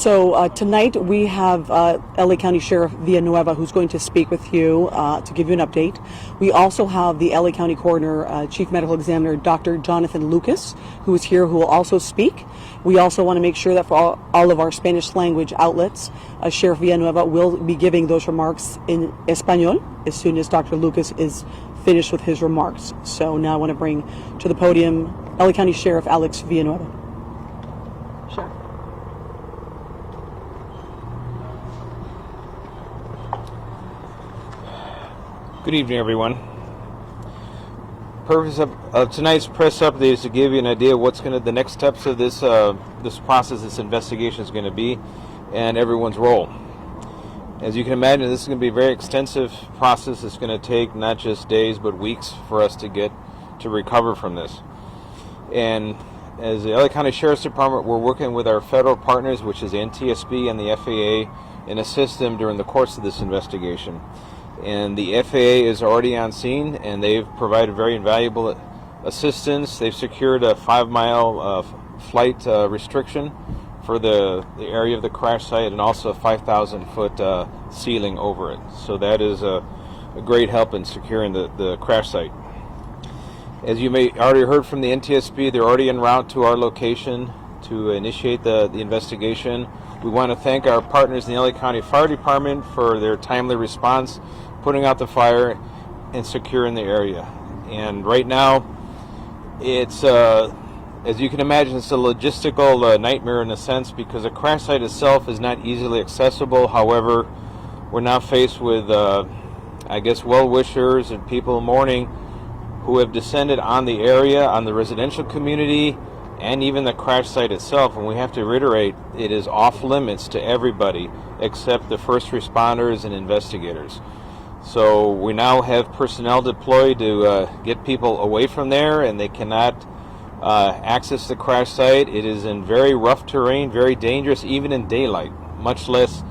So tonight we have LA County Sheriff Villanueva, who's going to speak with you to give you an update. We also have the LA County Coroner, Chief Medical Examiner, Dr. Jonathan Lucas, who is here, who will also speak. We also want to make sure that for all of our Spanish language outlets, Sheriff Villanueva will be giving those remarks in Espanol as soon as Dr. Lucas is finished with his remarks. So now I want to bring to the podium LA County Sheriff Alex Villanueva. Sheriff. Good evening, everyone. Purpose of tonight's press update is to give you an idea of what's the next steps of this process, this investigation is going to be, and everyone's role. As you can imagine, this is going to be a very extensive process. It's going to take not just days but weeks for us to recover from this. And as the LA County Sheriff's Department, we're working with our federal partners, which is the NTSB and the FAA, and assist them during the course of this investigation. And the FAA is already on scene, and they've provided very invaluable assistance. They've secured a 5-mile flight restriction for the area of the crash site, and also a 5,000-foot ceiling over it. So that is a great help in securing the crash site. As you may already heard from the NTSB, they're already en route to our location to initiate the investigation. We want to thank our partners in the LA County Fire Department for their timely response, putting out the fire and securing the area. And right now, it's, as you can imagine, it's a logistical nightmare in a sense, because the crash site itself is not easily accessible. However, we're now faced with, I guess, well-wishers and people mourning who have descended on the area, on the residential community, and even the crash site itself. And we have to reiterate, it is off limits to everybody except the first responders and investigators. So we now have personnel deployed to get people away from there, and they cannot access the crash site. It is in very rough terrain, very dangerous, even in daylight, much less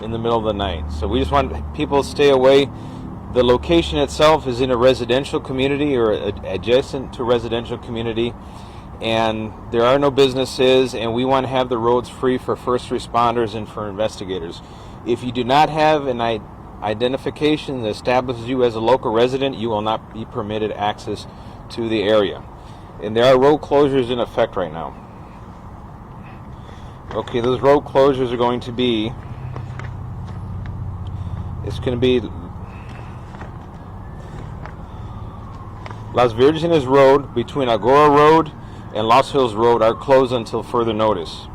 in the middle of the night. So we just want people to stay away. The location itself is in a residential community, or adjacent to a residential community, and there are no businesses, and we want to have the roads free for first responders and for investigators. If you do not have an identification that establishes you as a local resident, you will not be permitted access to the area. And there are road closures in effect right now. Okay, those road closures are going to be, it's going to be Las Virgenes Road between Agora Road and Los Hills Road are closed until further notice.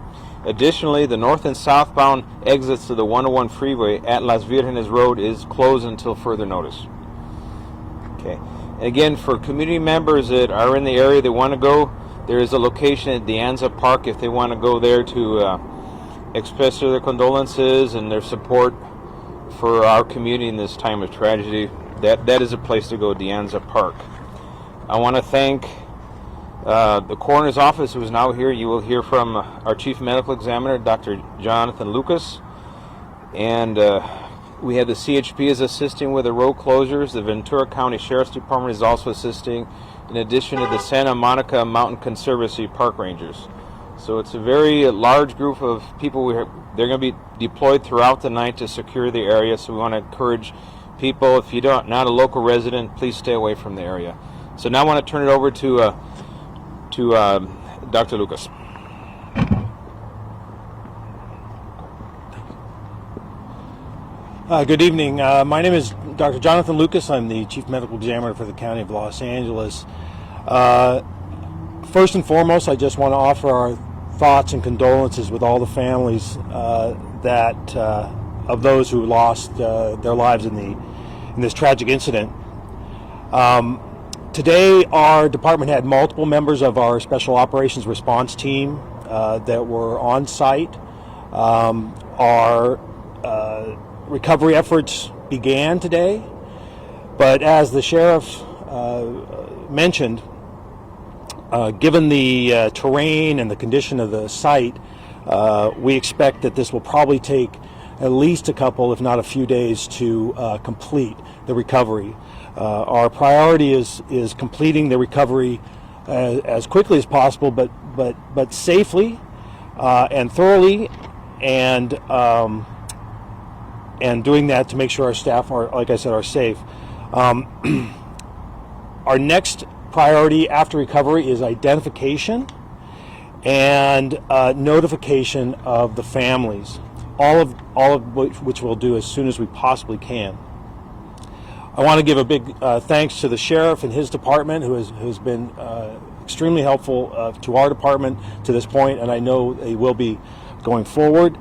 Additionally, the north and southbound exits to the 101 freeway at Las Virgenes Road is closed until further notice. Okay. And again, for community members that are in the area that want to go, there is a location at Dianza Park if they want to go there to express their condolences and their support for our community in this time of tragedy. That is a place to go, Dianza Park. I want to thank the coroner's office, who is now here. You will hear from our chief medical examiner, Dr. Jonathan Lucas, and we have the CHP is assisting with the road closures. The Ventura County Sheriff's Department is also assisting, in addition to the Santa Monica Mountain Conservancy Park Rangers. So it's a very large group of people. They're going to be deployed throughout the night to secure the area. So we want to encourage people, if you're not a local resident, please stay away from the area. So now I want to turn it over to Dr. Lucas. Good evening. My name is Dr. Jonathan Lucas. I'm the Chief Medical Examiner for the County of Los Angeles. First and foremost, I just want to offer our thoughts and condolences with all the families of those who lost their lives in this tragic incident. Today, our department had multiple members of our Special Operations Response Team that were on site. Our recovery efforts began today, but as the sheriff mentioned, given the terrain and the condition of the site, we expect that this will probably take at least a couple, if not a few days, to complete the recovery. Our priority is completing the recovery as quickly as possible, but safely and thoroughly, and doing that to make sure our staff are, like I said, are safe. Our next priority after recovery is identification and notification of the families, all of which we'll do as soon as we possibly can. I want to give a big thanks to the sheriff and his department, who has been extremely helpful to our department to this point, and I know they will be going forward.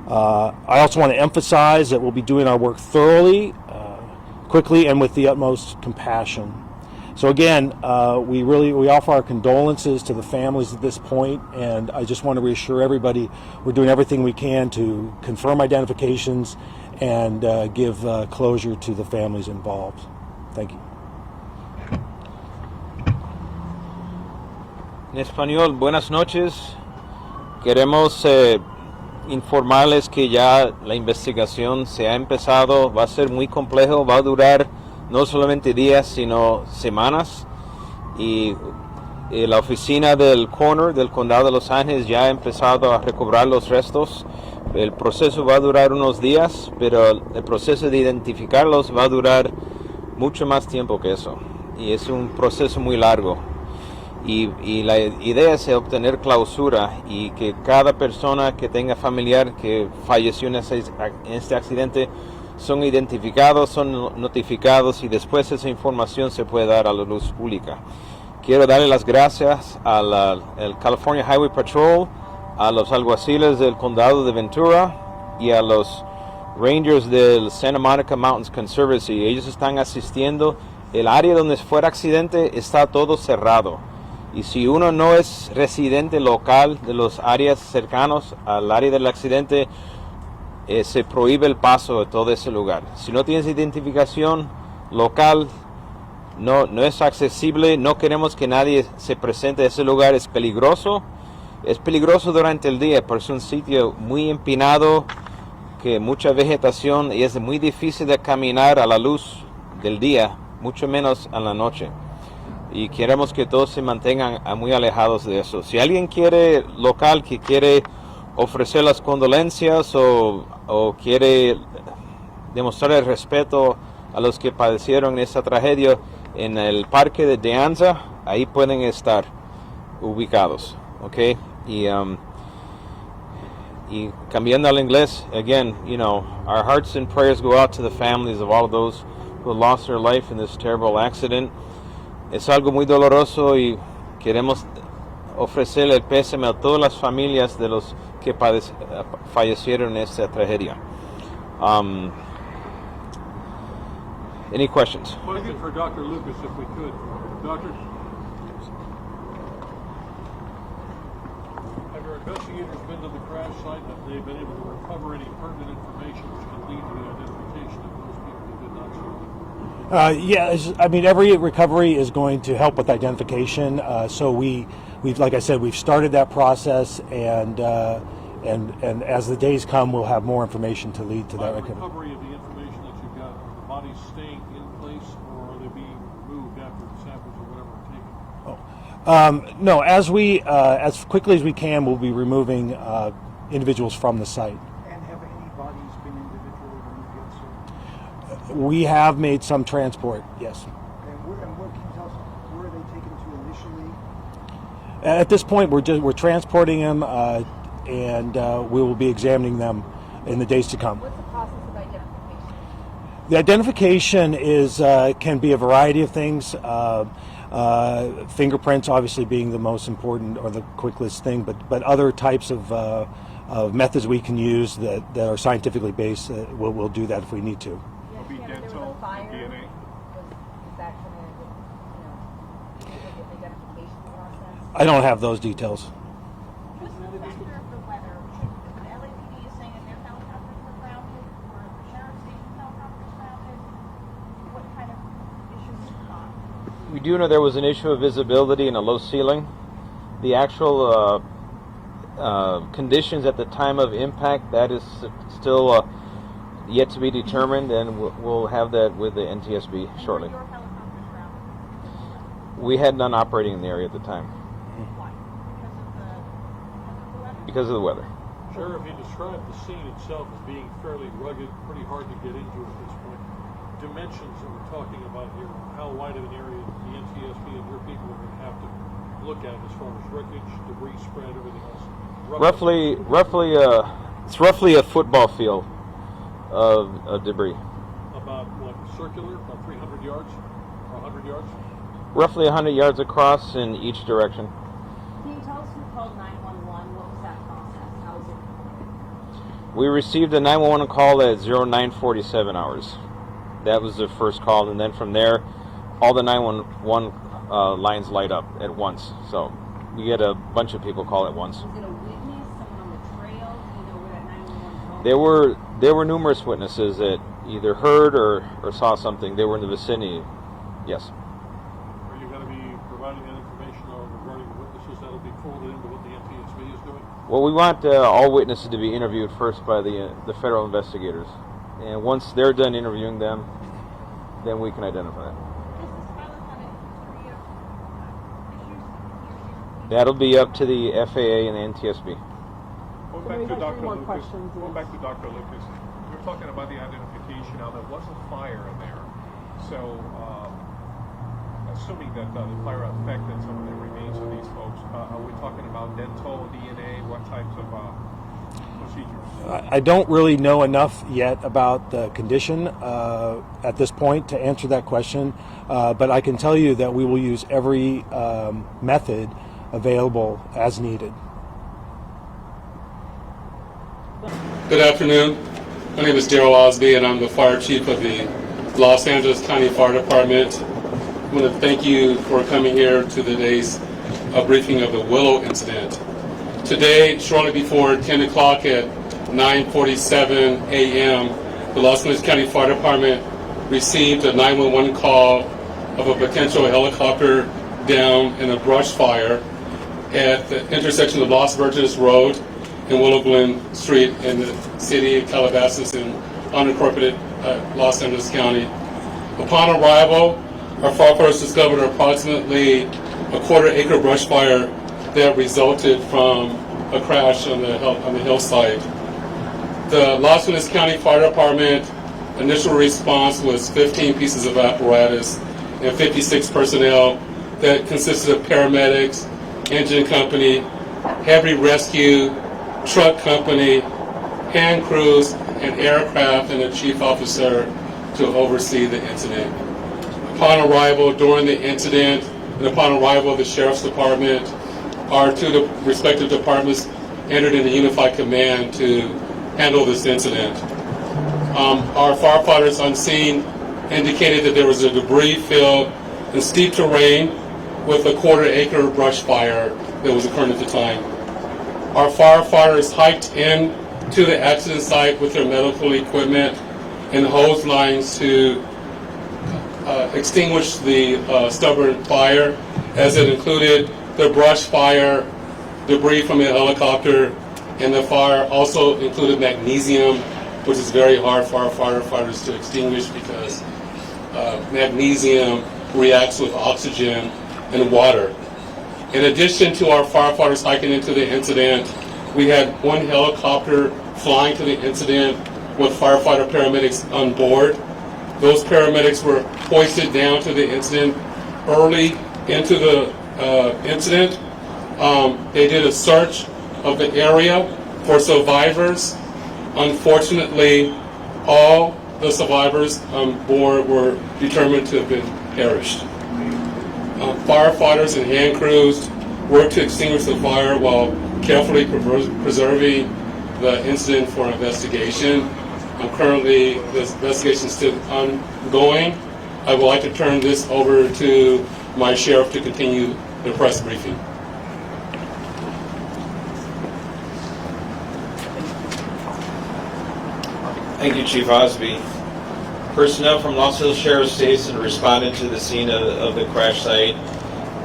I also want to emphasize that we'll be doing our work thoroughly, quickly, and with the utmost compassion. So again, we offer our condolences to the families at this point, and I just want to reassure everybody we're doing everything we can to confirm identifications and give closure to the families involved. Thank you. En español, buenas noches. Queremos informarles que ya la investigación se ha empezado, va a ser muy complejo, va a durar no solamente días, sino semanas. Y la oficina del coroner del condado de Los Ángeles ya ha empezado a recobrar los restos. El proceso va a durar unos días, pero el proceso de identificarlos va a durar mucho más tiempo que eso. Y es un proceso muy largo. Y la idea es obtener clausura y que cada persona que tenga familiar que falleció en este accidente son identificados, son notificados y después esa información se puede dar a la luz pública. Quiero darle las gracias al California Highway Patrol, a los alguaciles del condado de Ventura y a los rangers del Santa Monica Mountains Conservancy. Ellos están asistiendo. El área donde fue el accidente está todo cerrado. Y si uno no es residente local de los áreas cercanos al área del accidente, se prohíbe el paso de todo ese lugar. Si no tienes identificación local, no es accesible. No queremos que nadie se presente a ese lugar. Es peligroso durante el día, porque es un sitio muy empinado, que mucha vegetación, y es muy difícil de caminar a la luz del día, mucho menos a la noche. Y queremos que todos se mantengan muy alejados de eso. Si alguien local que quiere ofrecer las condolencias o quiere demostrar el respeto a los que padecieron esta tragedia en el parque de De Anza, ahí pueden estar ubicados, ¿ok? Y cambiando al inglés, again, our hearts and prayers go out to the families of all of those who lost their life in this terrible accident. Es algo muy doloroso y queremos ofrecerle el pésame a todas las familias de los que fallecieron en esta tragedia. Any questions? Question for Dr. Lucas, if we could. Doctor, have your investigators been to the crash site? Have they been able to recover any pertinent information which can lead to the identification of those people who did not survive? I mean, every recovery is going to help with identification. So we've, like I said, we've started that process, and as the days come, we'll have more information to lead to that recovery of the information that you've got. Are the bodies staying in place, or are they being moved after the samples or whatever are taken? No, as quickly as we can, we'll be removing individuals from the site. And have any bodies been individually removed yet, sir? We have made some transport, yes. And what can you tell us? Where are they taken to initially? At this point, we're transporting them, and we will be examining them in the days to come. What's the process of identification? The identification can be a variety of things. Fingerprints, obviously, being the most important or the quickest thing, but other types of methods we can use that are scientifically based. We'll do that if we need to. There was a fire. DNA. Is that going to, make an identification process? I don't have those details. What's the factor of the weather? The LAPD is saying that their helicopters were grounded, or the sheriff's station helicopters grounded. What kind of issues is it on? We do know there was an issue of visibility and a low ceiling. The actual conditions at the time of impact, that is still yet to be determined, and we'll have that with the NTSB shortly. Were your helicopters grounded? We had none operating in the area at the time Why? Because of the weather? because of the weather. Sheriff, you described the scene itself as being fairly rugged, pretty hard to get into at this point. Dimensions that we're talking about here, how wide of an area the NTSB and your people are going to have to look at as far as wreckage, debris spread, everything else? It's roughly a football field of debris. About what, circular, about 300 yards or 100 yards? Roughly 100 yards across in each direction. Can you tell us who called 911? What was that process? How was it? We received a 911 call at 0947 hours. That was the first call, and then from there, all the 911 lines light up at once. So we get a bunch of people call at once. Was it a witness, someone on the trail? Do you know where that 911 call? There were numerous witnesses that either heard or saw something. They were in the vicinity. Yes. Are you going to be providing that information regarding the witnesses that'll be folded into what the NTSB is doing? Well, we want all witnesses to be interviewed first by the federal investigators, and once they're done interviewing them, then we can identify it. That'll be up to the FAA and the NTSB. Going back to Dr. Lucas, you're talking about the identification. Now, there was a fire in there, so assuming that the fire affected some of the remains of these folks, are we talking about dental, DNA, what types of procedures? I don't really know enough yet about the condition at this point to answer that question, but I can tell you that we will use every method available as needed. Good afternoon. My name is Daryl Osby, and I'm the fire chief of the Los Angeles County Fire Department. I want to thank you for coming here to today's briefing of the Willow incident. Today, shortly before 10 o'clock at 9:47 a.m., the Los Angeles County Fire Department received a 911 call of a potential helicopter down in a brush fire at the intersection of Los Virgenes Road and Willow Glen Street in the city of Calabasas in unincorporated Los Angeles County. Upon arrival, our firefighters discovered approximately a quarter-acre brush fire that resulted from a crash on the hillside. The Los Angeles County Fire Department initial response was 15 pieces of apparatus and 56 personnel that consisted of paramedics, engine company, heavy rescue, truck company, hand crews, and aircraft, and a chief officer to oversee the incident. Upon arrival, during the incident, and upon arrival of the Sheriff's Department, our two respective departments entered into unified command to handle this incident. Our firefighters on scene indicated that there was a debris field and steep terrain with a quarter-acre brush fire that was occurring at the time. Our firefighters hiked in to the accident site with their medical equipment and hose lines to extinguish the stubborn fire, as it included the brush fire, debris from a helicopter, and the fire also included magnesium, which is very hard for our firefighters to extinguish because magnesium reacts with oxygen and water. In addition to our firefighters hiking into the incident, we had one helicopter flying to the incident with firefighter paramedics on board. Those paramedics were hoisted down to the incident early into the incident. They did a search of the area for survivors. Unfortunately, all the survivors on board were determined to have been perished. Firefighters and hand crews worked to extinguish the fire while carefully preserving the incident for investigation. Currently, this investigation is still ongoing. I would like to turn this over to my sheriff to continue the press briefing. Thank you, Chief Osby. Personnel from Los Angeles Sheriff's Station responded to the scene of the crash site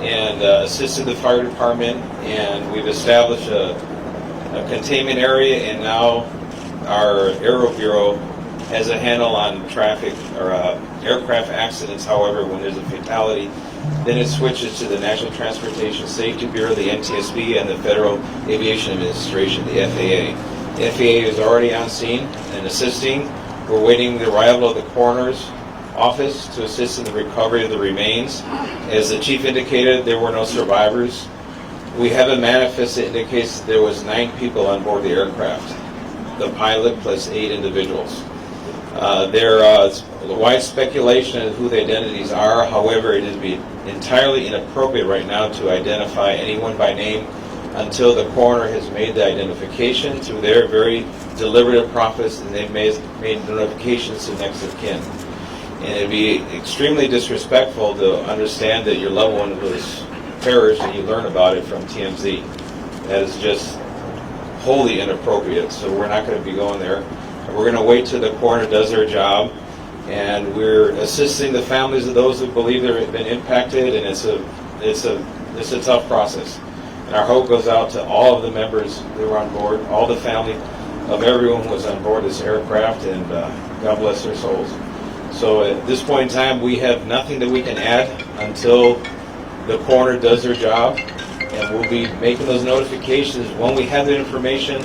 and assisted the fire department, and we've established a containment area, and now our Aero Bureau has a handle on traffic or aircraft accidents. However, when there's a fatality, then it switches to the National Transportation Safety Bureau, the NTSB, and the Federal Aviation Administration, the FAA. FAA is already on scene and assisting. We're waiting the arrival of the coroner's office to assist in the recovery of the remains. As the chief indicated, there were no survivors. We have a manifest that indicates that there was 9 people on board the aircraft, the pilot plus 8 individuals. There is wide speculation of who the identities are. However, it would be entirely inappropriate right now to identify anyone by name until the coroner has made the identification through their very deliberative process, and they've made notifications to next of kin. And it would be extremely disrespectful to understand that your loved one was perished and you learn about it from TMZ. That is just wholly inappropriate, so we're not going to be going there. We're going to wait till the coroner does their job, and we're assisting the families of those who believe they've been impacted, and it's a tough process. And our hope goes out to all of the members who were on board, all the family of everyone who was on board this aircraft, and God bless their souls. So at this point in time, we have nothing that we can add until the coroner does their job, and we'll be making those notifications when we have the information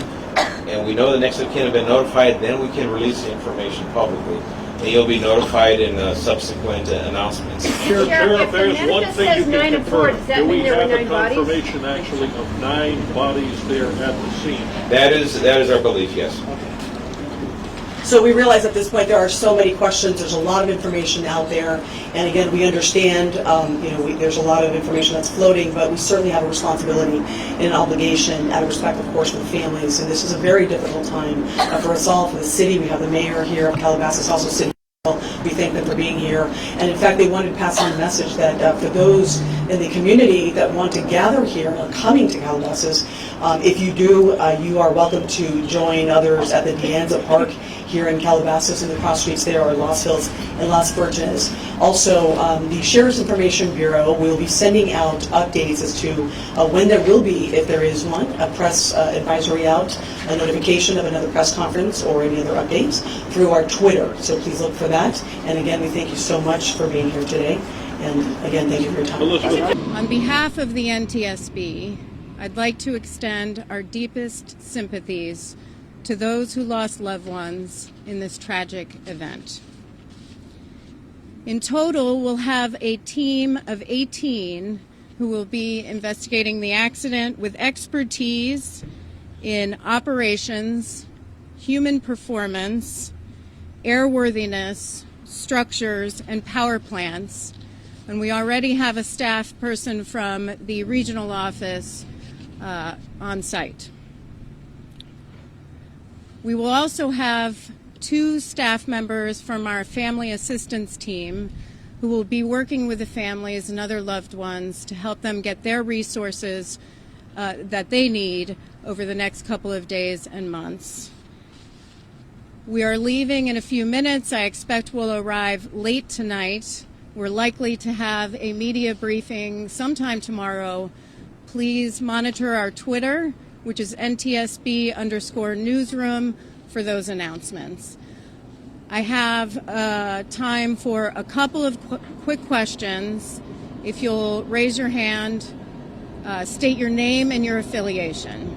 and we know the next of kin have been notified. Then we can release the information publicly, and you'll be notified in subsequent announcements. Sheriff, there's one thing you can confirm. Does that Do we mean there have were a 9 bodies? confirmation actually of 9 bodies there at the scene? That is our belief, yes. So we realize at this point there are so many questions. There's a lot of information out there, and again, we understand. There's a lot of information that's floating, but we certainly have a responsibility and an obligation, out of respect, of course, for the families. And this is a very difficult time for us all, for the city. We have the mayor here of Calabasas, also city. We thank them for being here, and in fact, they wanted to pass on a message that for those in the community that want to gather here or coming to Calabasas, if you do, you are welcome to join others at the Dianza Park here in Calabasas, and the cross streets there are Los Hills and Las Virgenes. Also, the Sheriff's Information Bureau will be sending out updates as to when there will be, if there is one, a press advisory out, a notification of another press conference or any other updates through our Twitter. So please look for that. And again, we thank you so much for being here today. And again, thank you for your time. On behalf of the NTSB, I'd like to extend our deepest sympathies to those who lost loved ones in this tragic event. In total, we'll have a team of 18 who will be investigating the accident with expertise in operations, human performance, airworthiness, structures, and power plants. And we already have a staff person from the regional office on site. We will also have 2 staff members from our family assistance team who will be working with the families and other loved ones to help them get their resources that they need over the next couple of days and months. We are leaving in a few minutes. I expect we'll arrive late tonight. We're likely to have a media briefing sometime tomorrow. Please monitor our Twitter, which is NTSB_newsroom, for those announcements. I have time for a couple of quick questions. If you'll raise your hand, state your name and your affiliation.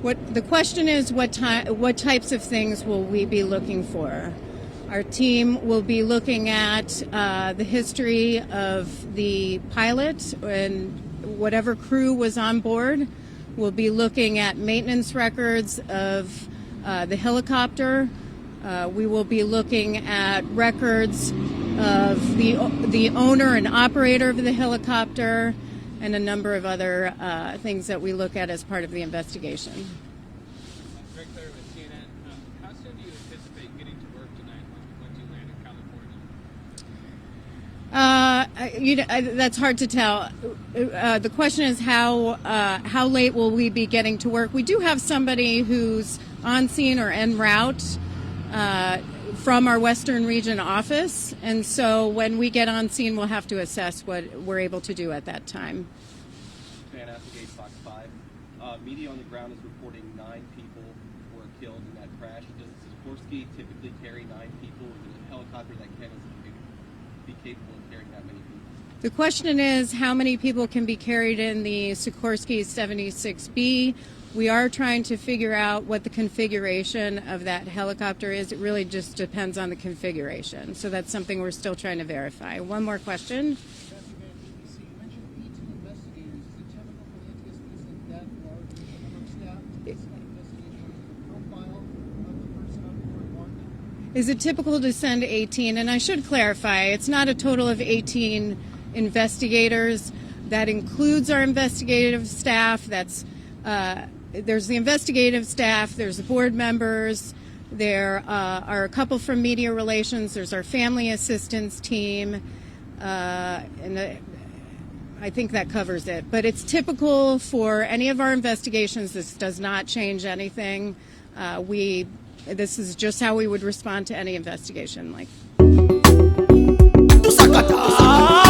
The question is, what types of things will we be looking for? Our team will be looking at the history of the pilot and whatever crew was on board. We'll be looking at maintenance records of the helicopter. We will be looking at records of the owner and operator of the helicopter, and a number of other things that we look at as part of the investigation. Greg Clare with CNN. How soon do you anticipate getting to work tonight once you land in California? That's hard to tell. The question is how late will we be getting to work? We do have somebody who's on scene or en route from our Western Region office, and so when we get on scene, we'll have to assess what we're able to do at that time. Fox 5. Media on the ground is reporting 9 people were killed in that crash. Does Sikorsky typically carry 9 people? Is it a helicopter that can be capable of carrying that many people? The question is how many people can be carried in the Sikorsky 76B. We are trying to figure out what the configuration of that helicopter is. It really just depends on the configuration. So that's something we're still trying to verify. One more question. Is it typical to send 18? And I should clarify, it's not a total of 18 investigators. That includes our investigative staff. There's the investigative staff, there's the board members, there are a couple from media relations, there's our family assistance team, and I think that covers it. But it's typical for any of our investigations. This does not change anything. This is just how we would respond to any investigation. Sakata.